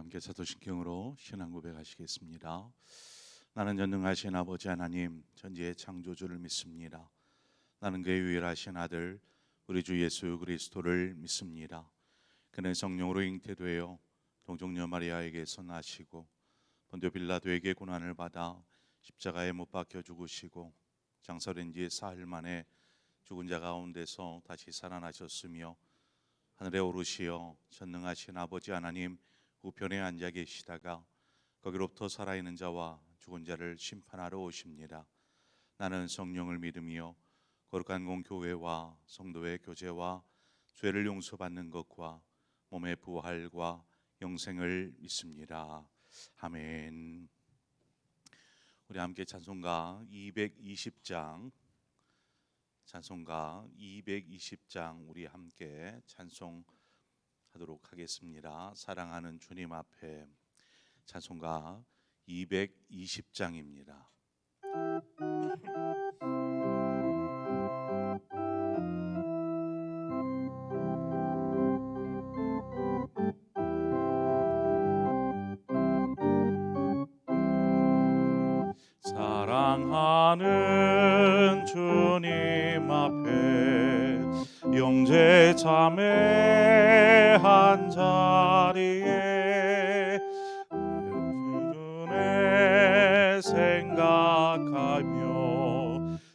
함께 사도신경으로 신앙 고백하시겠습니다. 나는 전능하신 아버지 하나님 전지의 창조주를 믿습니다. 나는 그의 유일하신 아들 우리 주 예수 그리스도를 믿습니다. 그는 성령으로 잉태되어 동정녀 마리아에게서 나시고 본디오 빌라도에게 고난을 받아 십자가에 못 박혀 죽으시고 장사된 지 사흘 만에 죽은 자 가운데서 다시 살아나셨으며 하늘에 오르시어 전능하신 아버지 하나님 우편에 앉아 계시다가 거기로부터 살아있는 자와 죽은 자를 심판하러 오십니다. 나는 성령을 믿으며 거룩한 공교회와 성도의 교제와 죄를 용서받는 것과 몸의 부활과 영생을 믿습니다. 아멘. 우리 함께 찬송가 220장 우리 함께 찬송하도록 하겠습니다. 사랑하는 주님 앞에 찬송가 220장입니다. 사랑하는 주님 앞에 형제 자매 한 자리에 주님의 생각하며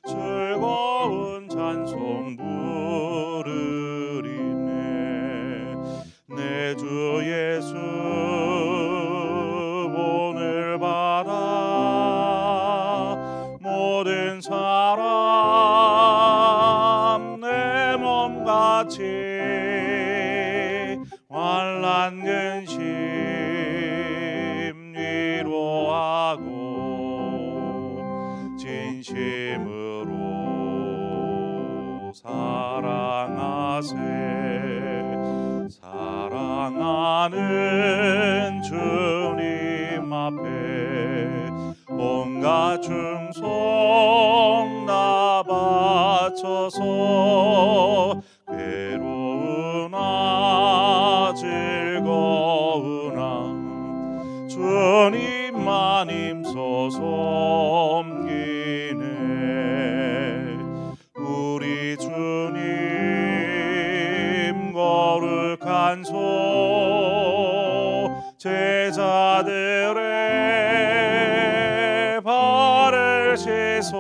즐거운 찬송 부르리네. 내 주 예수 오늘 받아 모든 사람 내 몸같이 환난 근심 위로하고 진심으로 사랑하세. 사랑하는 주님 앞에 온갖 충성 다 바쳐서 괴로우나 즐거우나 주님만 힘써 섬기네. 우리 주님 거룩한 소 제자들의 발을 씻어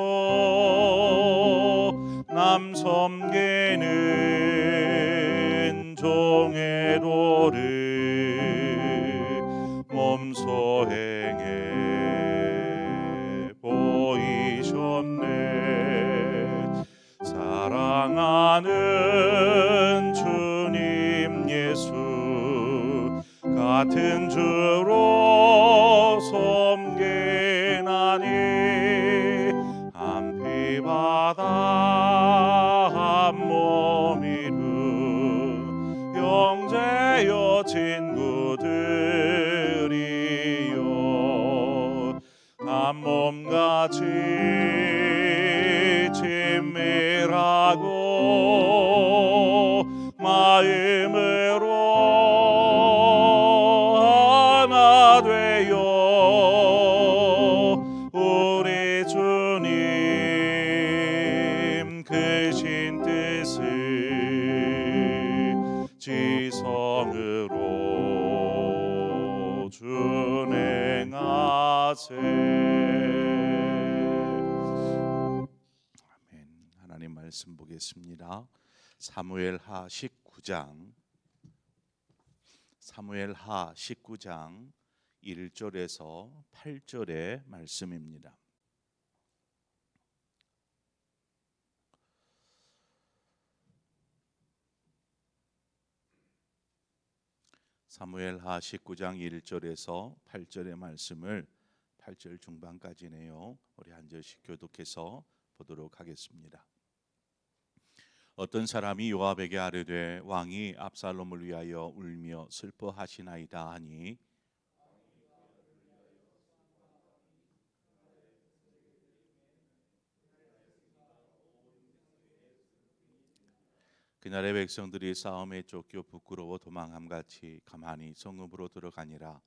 남 섬기는 종의 도를 몸소 행해 보이셨네. 사랑하는 주님 예수 같은 주로 섬기나니 한 피 바다 한 몸 이룬 형제여 친구들이여 한 몸같이 친밀하고 마음으로 하나 되어 우리 주님 크신 뜻을 지성으로 준행하세. 아멘. 하나님 말씀 보겠습니다. 사무엘하 19장 1절에서 8절의 말씀입니다. 사무엘하 19장 1절에서 8절의 말씀을 8절 중반까지네요. 우리 한 절씩 교독해서 보도록 하겠습니다. 어떤 사람이 요압에게 아뢰되 왕이 압살롬을 위하여 울며 슬퍼하시나이다 하니 그날의 백성들이 싸움에 쫓겨 부끄러워 도망함같이 가만히 성읍으로 들어가니라.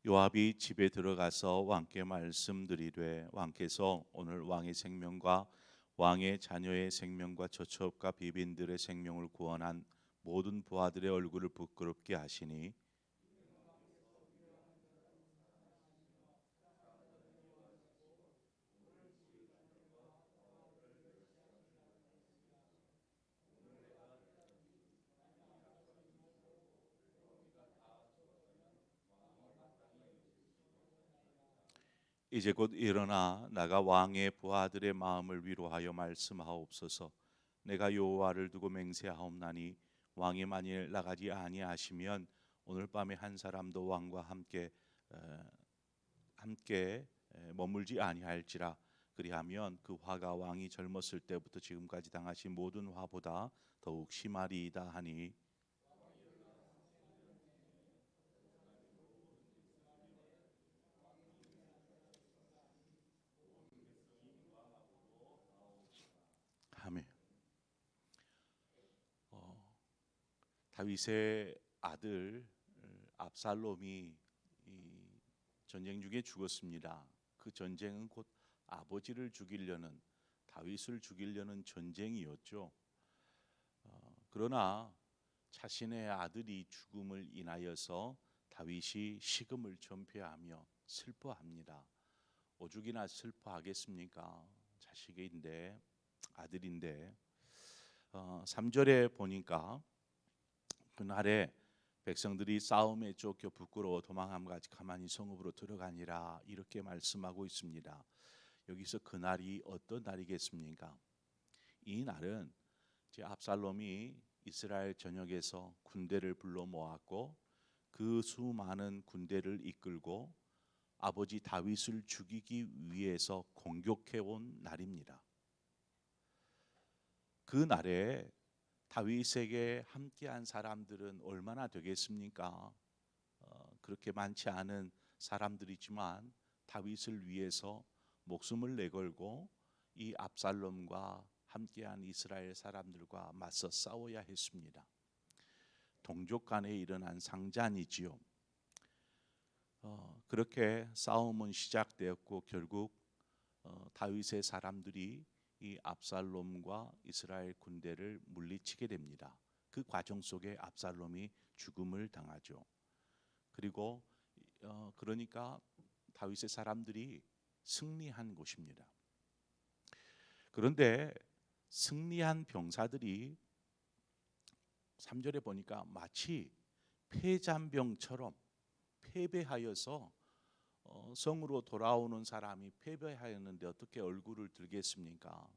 요압이 집에 들어가서 왕께 말씀드리되 왕께서 오늘 왕의 생명과 왕의 자녀의 생명과 저첩과 비빈들의 생명을 구원한 모든 부하들의 얼굴을 부끄럽게 하시니 이제 곧 일어나 나가 왕의 부하들의 마음을 위로하여 말씀하옵소서. 내가 여호와를 두고 맹세하옵나니 왕이 만일 나가지 아니하시면 오늘 밤에 한 사람도 왕과 함께 머물지 아니할지라. 그리하면 그 화가 왕이 젊었을 때부터 지금까지 당하신 모든 화보다 더욱 심하리이다 하니 아멘. 다윗의 아들 압살롬이 이 전쟁 중에 죽었습니다. 그 전쟁은 곧 아버지를 죽이려는 다윗을 죽이려는 전쟁이었죠. 그러나 자신의 아들이 죽음을 인하여서 다윗이 식음을 전폐하며 슬퍼합니다. 오죽이나 슬퍼하겠습니까? 자식인데 아들인데 3절에 보니까 그날에 백성들이 싸움에 쫓겨 부끄러워 도망함 같이 가만히 성읍으로 들어가니라 이렇게 말씀하고 있습니다. 여기서 그날이 어떤 날이겠습니까? 이 날은 이제 압살롬이 이스라엘 전역에서 군대를 불러 모았고 그 수많은 군대를 이끌고 아버지 다윗을 죽이기 위해서 공격해 온 날입니다. 그 날에 다윗에게 함께한 사람들은 얼마나 되겠습니까? 그렇게 많지 않은 사람들이지만 다윗을 위해서 목숨을 내걸고 이 압살롬과 함께한 이스라엘 사람들과 맞서 싸워야 했습니다. 동족 간에 일어난 상잔이지요. 그렇게 싸움은 시작되었고 결국 다윗의 사람들이 이 압살롬과 이스라엘 군대를 물리치게 됩니다. 그 과정 속에 압살롬이 죽음을 당하죠. 그리고 그러니까 다윗의 사람들이 승리한 것입니다. 그런데 승리한 병사들이 3절에 보니까 마치 패잔병처럼 패배하여서 성으로 돌아오는 사람이 패배하였는데 어떻게 얼굴을 들겠습니까?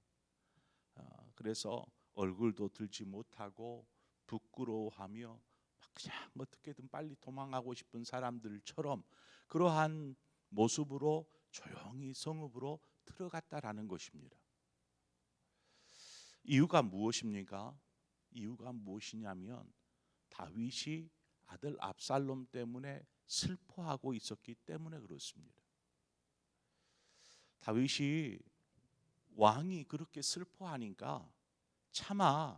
그래서 얼굴도 들지 못하고 부끄러워하며 그냥 어떻게든 빨리 도망가고 싶은 사람들처럼 그러한 모습으로 조용히 성읍으로 들어갔다라는 것입니다. 이유가 무엇입니까? 이유가 무엇이냐면 다윗이 아들 압살롬 때문에 슬퍼하고 있었기 때문에 그렇습니다. 다윗이 왕이 그렇게 슬퍼하니까 차마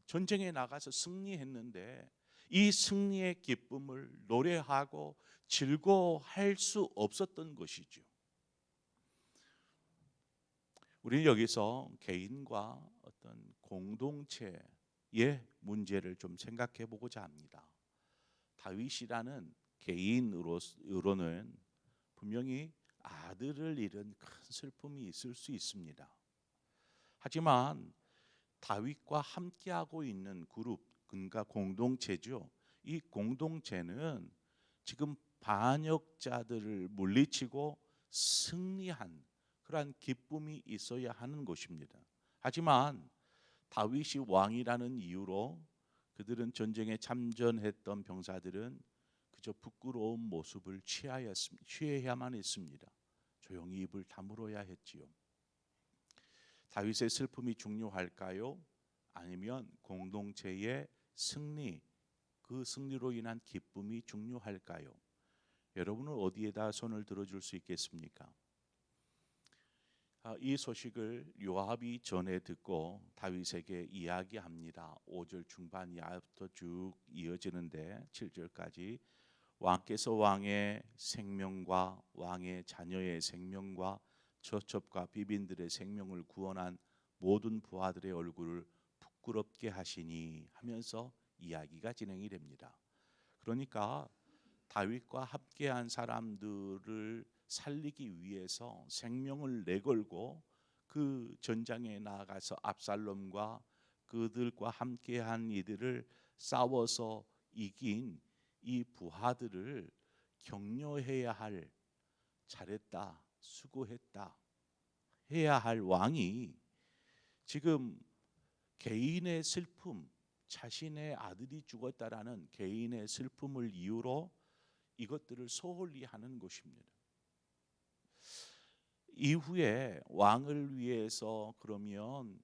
전쟁에 나가서 승리했는데 이 승리의 기쁨을 노래하고 즐거워할 수 없었던 것이죠. 우리는 여기서 개인과 어떤 공동체의 문제를 좀 생각해 보고자 합니다. 다윗이라는 개인으로는 분명히 아들을 잃은 큰 슬픔이 있을 수 있습니다. 하지만 다윗과 함께하고 있는 그룹, 그러니까 공동체죠. 이 공동체는 지금 반역자들을 물리치고 승리한 그러한 기쁨이 있어야 하는 것입니다. 하지만 다윗이 왕이라는 이유로 그들은 전쟁에 참전했던 병사들은 그저 부끄러운 모습을 취해야만 했습니다. 조용히 입을 다물어야 했지요. 다윗의 슬픔이 중요할까요? 아니면 공동체의 승리, 그 승리로 인한 기쁨이 중요할까요? 여러분은 어디에다 손을 들어줄 수 있겠습니까? 이 소식을 요압이 전해 듣고 다윗에게 이야기합니다. 5절 중반 이하부터 쭉 이어지는데 7절까지 왕께서 왕의 생명과 왕의 자녀의 생명과 처첩과 비빈들의 생명을 구원한 모든 부하들의 얼굴을 부끄럽게 하시니 하면서 이야기가 진행이 됩니다. 그러니까 다윗과 함께한 사람들을 살리기 위해서 생명을 내걸고 그 전장에 나아가서 압살롬과 그들과 함께한 이들을 싸워서 이긴 이 부하들을 격려해야 할, 잘했다, 수고했다 해야 할 왕이 지금 개인의 슬픔, 자신의 아들이 죽었다라는 개인의 슬픔을 이유로 이것들을 소홀히 하는 것입니다. 이후에 왕을 위해서 그러면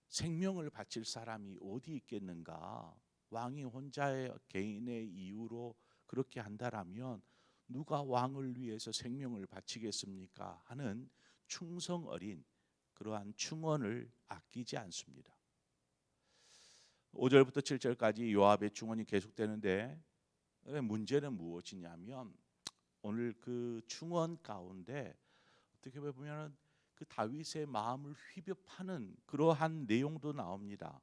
생명을 바칠 사람이 어디 있겠는가? 왕이 혼자의 개인의 이유로 그렇게 한다라면 누가 왕을 위해서 생명을 바치겠습니까? 하는 충성 어린 그러한 충언을 아끼지 않습니다. 5절부터 7절까지 요압의 충언이 계속되는데 문제는 무엇이냐면 오늘 그 충언 가운데 어떻게 보면 그 다윗의 마음을 휘벼파는 그러한 내용도 나옵니다.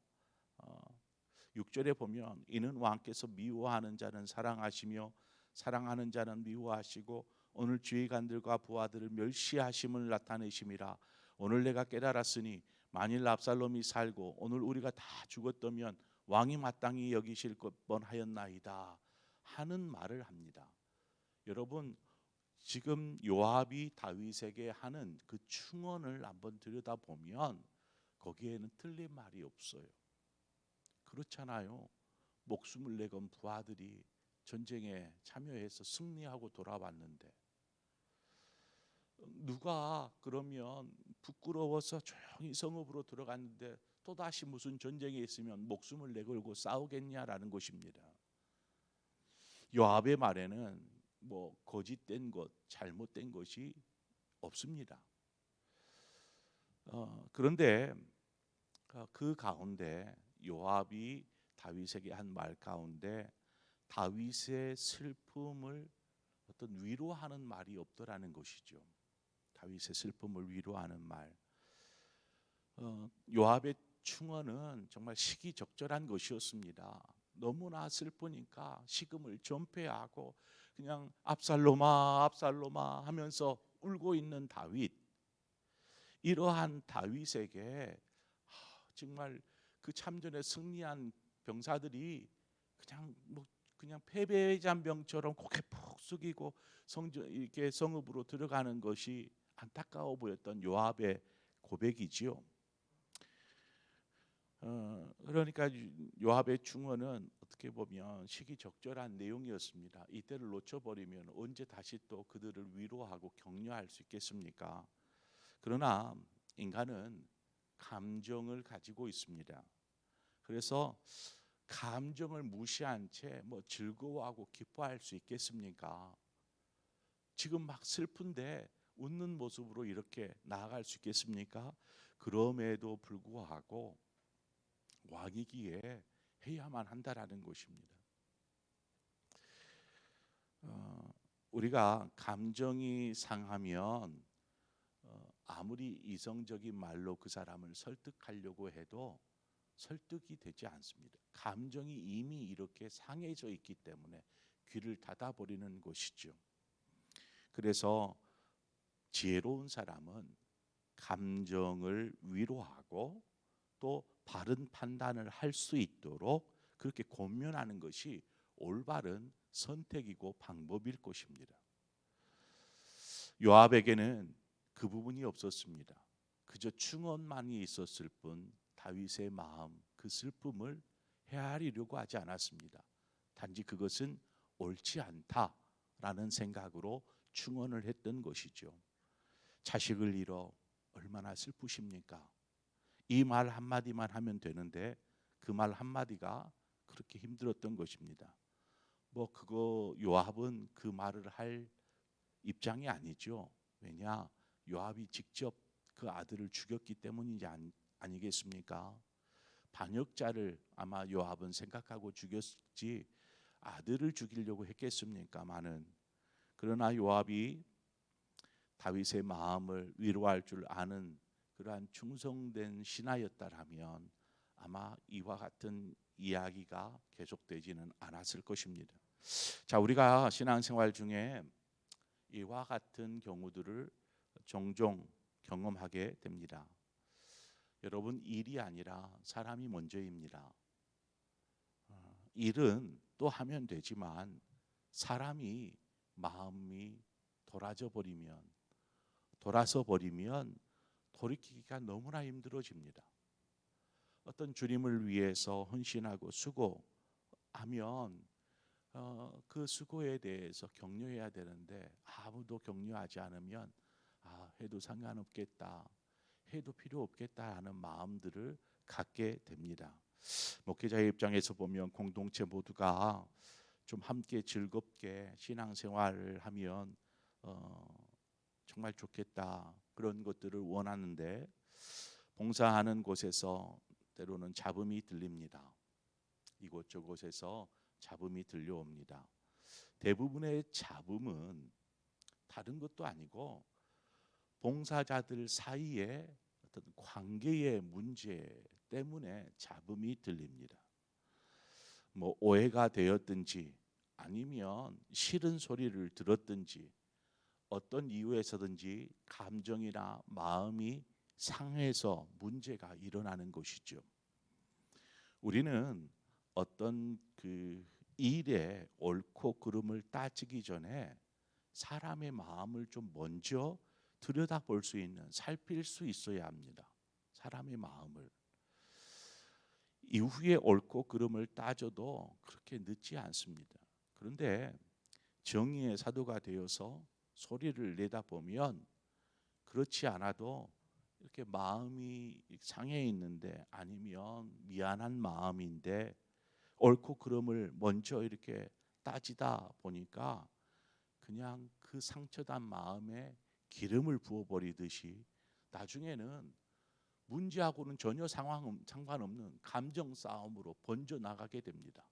6절에 보면 이는 왕께서 미워하는 자는 사랑하시며 사랑하는 자는 미워하시고 오늘 주의관들과 부하들을 멸시하심을 나타내심이라. 오늘 내가 깨달았으니 만일 압살롬이 살고 오늘 우리가 다 죽었다면 왕이 마땅히 여기실 뻔하였나이다 하는 말을 합니다. 여러분, 지금 요압이 다윗에게 하는 그 충언을 한번 들여다보면 거기에는 틀린 말이 없어요. 그렇잖아요. 목숨을 내건 부하들이 전쟁에 참여해서 승리하고 돌아왔는데 누가 그러면 부끄러워서 조용히 성읍으로 들어갔는데 또다시 무슨 전쟁이 있으면 목숨을 내걸고 싸우겠냐라는 것입니다. 요압의 말에는 뭐 거짓된 것, 잘못된 것이 없습니다. 그런데 그 가운데 요압이 다윗에게 한 말 가운데 다윗의 슬픔을 어떤 위로하는 말이 없더라는 것이죠. 다윗의 슬픔을 위로하는 말. 요압의 충언은 정말 시기적절한 것이었습니다. 너무나 슬프니까 식음을 전폐하고 그냥 압살롬아 압살롬아 하면서 울고 있는 다윗. 이러한 다윗에게 정말 그 참전에 승리한 병사들이 그냥 패배잔병처럼 고개 푹 숙이고 이렇게 성읍으로 들어가는 것이 안타까워 보였던 요압의 고백이지요. 그러니까 요압의 충언은 어떻게 보면 시기적절한 내용이었습니다. 이때를 놓쳐버리면 언제 다시 또 그들을 위로하고 격려할 수 있겠습니까? 그러나 인간은 감정을 가지고 있습니다. 그래서 감정을 무시한 채 뭐 즐거워하고 기뻐할 수 있겠습니까? 지금 막 슬픈데 웃는 모습으로 이렇게 나아갈 수 있겠습니까? 그럼에도 불구하고 왕이기에 해야만 한다라는 것입니다. 우리가 감정이 상하면 아무리 이성적인 말로 그 사람을 설득하려고 해도 설득이 되지 않습니다. 감정이 이미 이렇게 상해져 있기 때문에 귀를 닫아버리는 것이죠. 그래서 지혜로운 사람은 감정을 위로하고 또 바른 판단을 할 수 있도록 그렇게 권면하는 것이 올바른 선택이고 방법일 것입니다. 요압에게는 그 부분이 없었습니다. 그저 충언만이 있었을 뿐 다윗의 마음, 그 슬픔을 헤아리려고 하지 않았습니다. 단지 그것은 옳지 않다라는 생각으로 충언을 했던 것이죠. 자식을 잃어 얼마나 슬프십니까? 이 말 한마디만 하면 되는데 그 말 한마디가 그렇게 힘들었던 것입니다. 뭐 그거 요압은 그 말을 할 입장이 아니죠. 왜냐? 요압이 직접 그 아들을 죽였기 때문이지 아니겠습니까? 반역자를 아마 요압은 생각하고 죽였지 아들을 죽이려고 했겠습니까마는, 그러나 요압이 다윗의 마음을 위로할 줄 아는 그러한 충성된 신하였다라면 아마 이와 같은 이야기가 계속되지는 않았을 것입니다. 자, 우리가 신앙생활 중에 이와 같은 경우들을 종종 경험하게 됩니다. 여러분, 일이 아니라 사람이 먼저입니다. 일은 또 하면 되지만 사람이 마음이 돌아서 버리면 돌이키기가 너무나 힘들어집니다. 어떤 주님을 위해서 헌신하고 수고하면 그 수고에 대해서 격려해야 되는데 아무도 격려하지 않으면 해도 상관없겠다, 해도 필요 없겠다 하는 마음들을 갖게 됩니다. 목회자의 입장에서 보면 공동체 모두가 좀 함께 즐겁게 신앙생활을 하면 정말 좋겠다, 그런 것들을 원하는데 봉사하는 곳에서 때로는 잡음이 들립니다. 이곳저곳에서 잡음이 들려옵니다. 대부분의 잡음은 다른 것도 아니고 봉사자들 사이에 어떤 관계의 문제 때문에 잡음이 들립니다. 뭐 오해가 되었든지 아니면 싫은 소리를 들었든지 어떤 이유에서든지 감정이나 마음이 상해서 문제가 일어나는 것이죠. 우리는 어떤 그 일의 옳고 그름을 따지기 전에 사람의 마음을 좀 먼저 들여다볼 수 있는, 살필 수 있어야 합니다. 사람의 마음을. 이후에 옳고 그름을 따져도 그렇게 늦지 않습니다. 그런데 정의의 사도가 되어서 소리를 내다 보면 그렇지 않아도 이렇게 마음이 상해 있는데, 아니면 미안한 마음인데 옳고 그름을 먼저 이렇게 따지다 보니까 그냥 그 상처단 마음에 기름을 부어버리듯이 나중에는 문제하고는 전혀 상관없는 감정 싸움으로 번져 나가게 됩니다.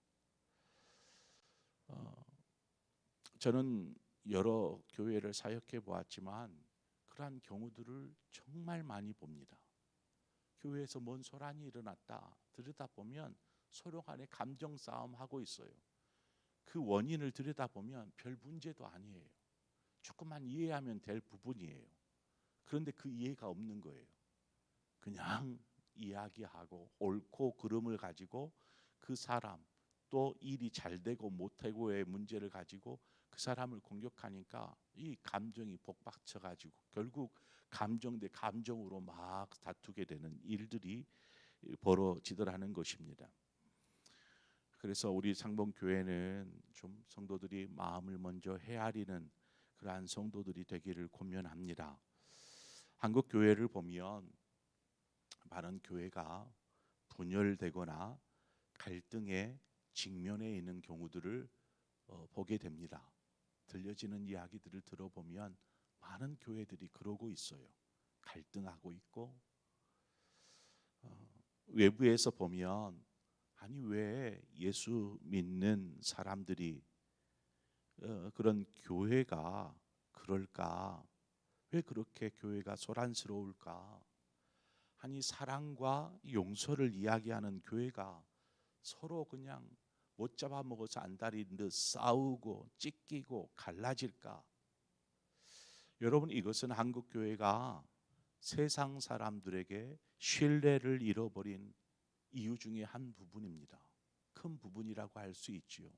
저는 여러 교회를 사역해 보았지만 그러한 경우들을 정말 많이 봅니다. 교회에서 뭔 소란이 일어났다, 들여다보면 서로 간에 감정 싸움하고 있어요. 그 원인을 들여다보면 별 문제도 아니에요. 조금만 이해하면 될 부분이에요. 그런데 그 이해가 없는 거예요. 그냥 이야기하고 옳고 그름을 가지고 그 사람, 또 일이 잘 되고 못되고의 문제를 가지고 그 사람을 공격하니까 이 감정이 복받쳐 가지고 결국 감정 대 감정으로 막 다투게 되는 일들이 벌어지더라는 것입니다. 그래서 우리 상봉교회는 좀 성도들이 마음을 먼저 헤아리는 그러한 성도들이 되기를 권면합니다. 한국 교회를 보면 많은 교회가 분열되거나 갈등에 직면해 있는 경우들을 보게 됩니다. 들려지는 이야기들을 들어보면 많은 교회들이 그러고 있어요. 갈등하고 있고, 외부에서 보면 아니 왜 예수 믿는 사람들이 그런 교회가 그럴까? 왜 그렇게 교회가 소란스러울까? 아니 사랑과 용서를 이야기하는 교회가 서로 그냥 못 잡아먹어서 안달인 듯 싸우고 찢기고 갈라질까? 여러분, 이것은 한국 교회가 세상 사람들에게 신뢰를 잃어버린 이유 중에 한 부분입니다. 큰 부분이라고 할 수 있지요.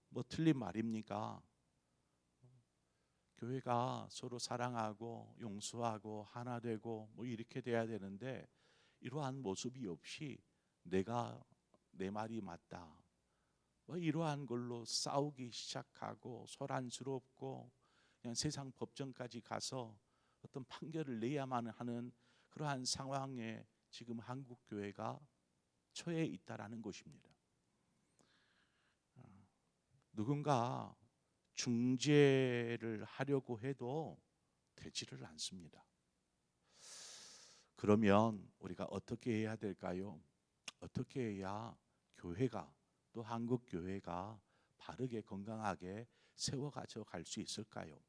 뭐 틀린 말입니까? 교회가 서로 사랑하고 용서하고 하나 되고 뭐 이렇게 돼야 되는데 이러한 모습이 없이 내가 내 말이 맞다, 뭐 이러한 걸로 싸우기 시작하고 소란스럽고 그냥 세상 법정까지 가서 어떤 판결을 내야만 하는 그러한 상황에 지금 한국 교회가 처해 있다라는 것입니다. 누군가 중재를 하려고 해도 되지를 않습니다. 그러면 우리가 어떻게 해야 될까요? 어떻게 해야 교회가 또 한국 교회가 바르게 건강하게 세워가져 갈 수 있을까요?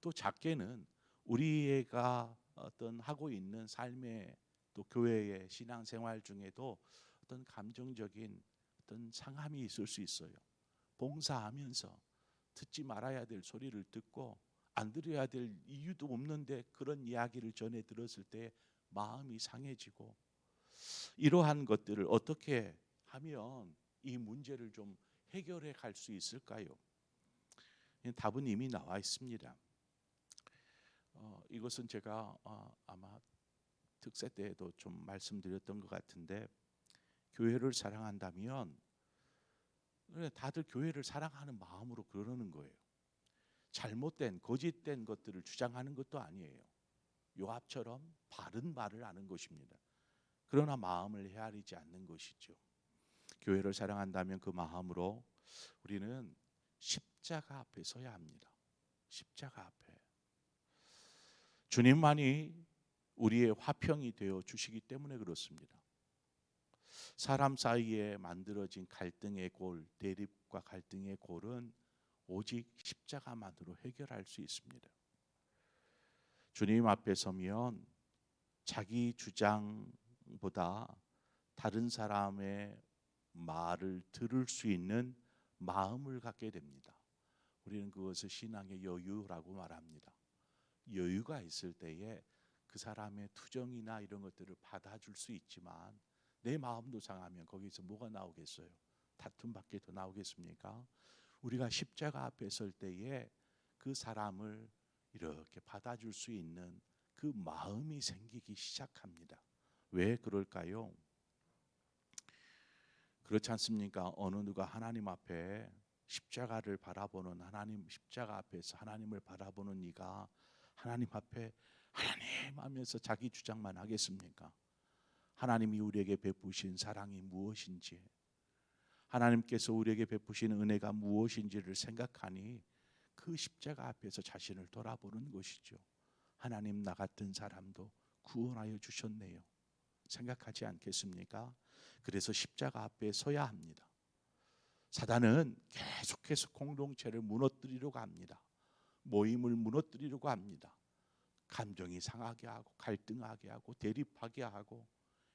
또 작게는 우리가 어떤 하고 있는 삶의 또 교회의 신앙생활 중에도 어떤 감정적인 어떤 상함이 있을 수 있어요. 봉사하면서 듣지 말아야 될 소리를 듣고 안 들어야 될 이유도 없는데 그런 이야기를 전해 들었을 때 마음이 상해지고, 이러한 것들을 어떻게 하면 이 문제를 좀 해결해 갈 수 있을까요? 답은 이미 나와 있습니다. 이것은 제가 아마 특세 때에도 좀 말씀드렸던 것 같은데, 교회를 사랑한다면 다들 교회를 사랑하는 마음으로 그러는 거예요. 잘못된 거짓된 것들을 주장하는 것도 아니에요. 요압처럼 바른 말을 하는 것입니다. 그러나 마음을 헤아리지 않는 것이죠. 교회를 사랑한다면 그 마음으로 우리는 십자가 앞에 서야 합니다. 십자가 앞에. 주님만이 우리의 화평이 되어 주시기 때문에 그렇습니다. 사람 사이에 만들어진 갈등의 골, 대립과 갈등의 골은 오직 십자가만으로 해결할 수 있습니다. 주님 앞에 서면 자기 주장보다 다른 사람의 말을 들을 수 있는 마음을 갖게 됩니다. 우리는 그것을 신앙의 여유라고 말합니다. 여유가 있을 때에 그 사람의 투정이나 이런 것들을 받아줄 수 있지만, 내 마음도 상하면 거기서 뭐가 나오겠어요? 다툼밖에 더 나오겠습니까? 우리가 십자가 앞에 설 때에 그 사람을 이렇게 받아줄 수 있는 그 마음이 생기기 시작합니다. 왜 그럴까요? 그렇지 않습니까? 어느 누가 하나님 앞에 십자가를 바라보는, 하나님 십자가 앞에서 하나님을 바라보는 이가 하나님 앞에 하나님 하면서 자기 주장만 하겠습니까? 하나님이 우리에게 베푸신 사랑이 무엇인지, 하나님께서 우리에게 베푸신 은혜가 무엇인지를 생각하니 그 십자가 앞에서 자신을 돌아보는 것이죠. 하나님, 나 같은 사람도 구원하여 주셨네요. 생각하지 않겠습니까? 그래서 십자가 앞에 서야 합니다. 사단은 계속해서 공동체를 무너뜨리려고 합니다. 모임을 무너뜨리려고 합니다. 감정이 상하게 하고 갈등하게 하고 대립하게 하고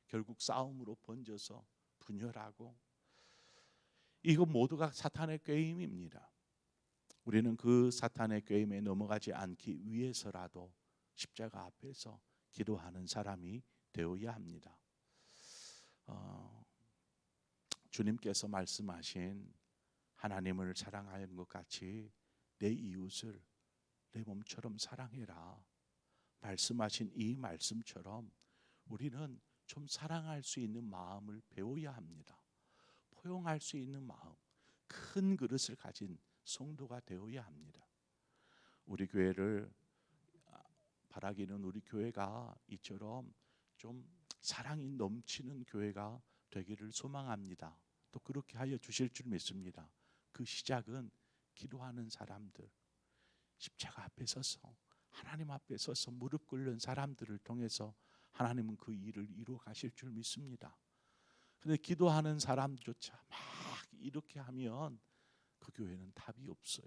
결국 싸움으로 번져서 분열하고, 이거 모두가 사탄의 꾀임입니다. 우리는 그 사탄의 꾀임에 넘어가지 않기 위해서라도 십자가 앞에서 기도하는 사람이 되어야 합니다. 주님께서 말씀하신 하나님을 사랑하는 것 같이 내 이웃을 내 몸처럼 사랑해라 말씀하신 이 말씀처럼 우리는 좀 사랑할 수 있는 마음을 배워야 합니다. 포용할 수 있는 마음, 큰 그릇을 가진 성도가 되어야 합니다. 우리 교회를 바라기는 우리 교회가 이처럼 좀 사랑이 넘치는 교회가 되기를 소망합니다. 또 그렇게 하여 주실 줄 믿습니다. 그 시작은 기도하는 사람들, 십자가 앞에 서서 하나님 앞에 서서 무릎 꿇는 사람들을 통해서 하나님은 그 일을 이루어 가실 줄 믿습니다. 그런데 기도하는 사람조차 막 이렇게 하면 그 교회는 답이 없어요.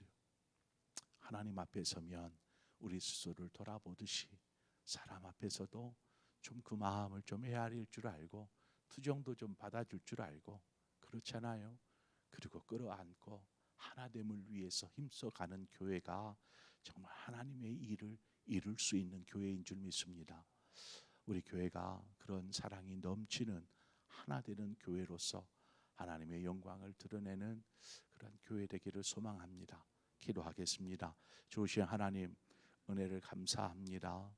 하나님 앞에 서면 우리 스스로를 돌아보듯이 사람 앞에서도 좀 그 마음을 좀 헤아릴 줄 알고 투정도 좀 받아줄 줄 알고, 그렇잖아요. 그리고 끌어안고 하나됨을 위해서 힘써가는 교회가 정말 하나님의 일을 이룰 수 있는 교회인 줄 믿습니다. 우리 교회가 그런 사랑이 넘치는 하나 되는 교회로서 하나님의 영광을 드러내는 그런 교회 되기를 소망합니다. 기도하겠습니다. 좋으신 하나님, 은혜를 감사합니다.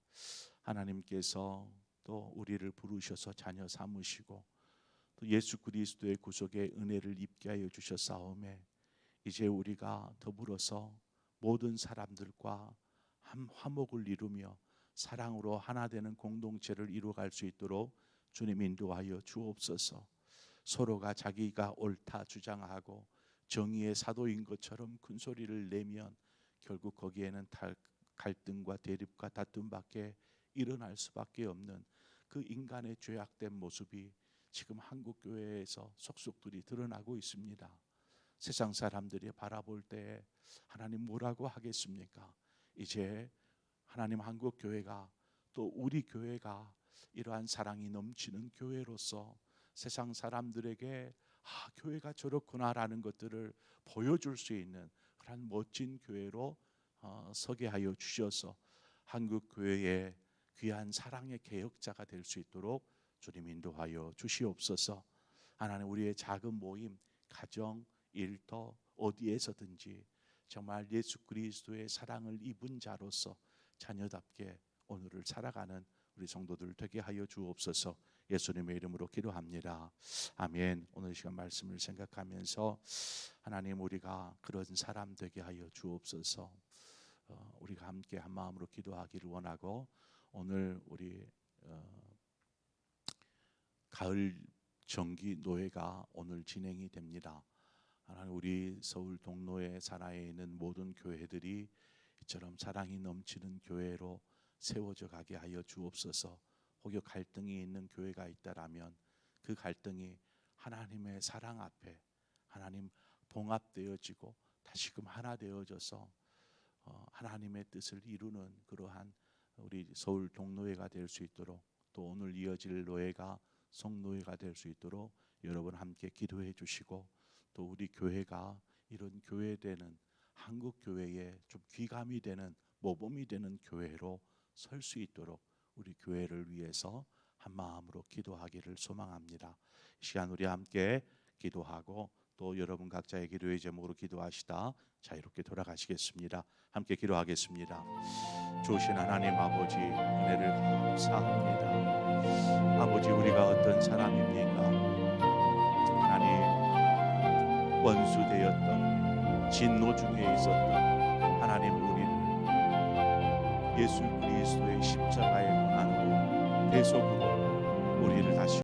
하나님께서 또 우리를 부르셔서 자녀 삼으시고 또 예수 그리스도의 구속의 은혜를 입게 하여 주셨사오매, 이제 우리가 더불어서 모든 사람들과 한 화목을 이루며 사랑으로 하나 되는 공동체를 이루어갈 수 있도록 주님 인도하여 주옵소서. 서로가 자기가 옳다 주장하고 정의의 사도인 것처럼 큰 소리를 내면 결국 거기에는 갈등과 대립과 다툼밖에 일어날 수밖에 없는 그 인간의 죄악된 모습이 지금 한국 교회에서 속속들이 드러나고 있습니다. 세상 사람들이 바라볼 때 하나님 뭐라고 하겠습니까? 이제 하나님 한국 교회가 또 우리 교회가 이러한 사랑이 넘치는 교회로서 세상 사람들에게 교회가 저렇구나라는 것들을 보여줄 수 있는 그런 멋진 교회로 서게 하여 주셔서 한국 교회의 귀한 사랑의 개혁자가 될 수 있도록 주님 인도하여 주시옵소서. 하나님, 우리의 작은 모임, 가정, 일터 어디에서든지 정말 예수 그리스도의 사랑을 입은 자로서 자녀답게 오늘을 살아가는 우리 성도들 되게 하여 주옵소서. 예수님의 이름으로 기도합니다. 아멘. 오늘 시간 말씀을 생각하면서 하나님, 우리가 그런 사람 되게 하여 주옵소서. 우리가 함께 한 마음으로 기도하기를 원하고, 오늘 우리 가을 정기 노회가 오늘 진행이 됩니다. 하나님, 우리 서울 동로의 산하에 있는 모든 교회들이 이처럼 사랑이 넘치는 교회로 세워져 가게 하여 주옵소서. 혹여 갈등이 있는 교회가 있다라면 그 갈등이 하나님의 사랑 앞에 하나님 봉합되어지고 다시금 하나 되어져서 하나님의 뜻을 이루는 그러한 우리 서울 동노회가 될 수 있도록, 또 오늘 이어질 노회가 성노회가 될 수 있도록 여러분 함께 기도해 주시고, 또 우리 교회가 이런 교회되는 한국 교회에 좀 귀감이 되는 모범이 되는 교회로 설 수 있도록 우리 교회를 위해서 한 마음으로 기도하기를 소망합니다. 이 시간 우리 함께 기도하고 또 여러분 각자의 기도의 제목으로 기도하시다 자유롭게 돌아가시겠습니다. 함께 기도하겠습니다. 주신 하나님 아버지, 은혜를 감사합니다. 아버지, 우리가 어떤 사람입니까? 하나님, 원수되었던 진노 중에 있었던 하나님, 우리를 예수 그리스도의 십자가의 고난으로 대속으로 우리를 다시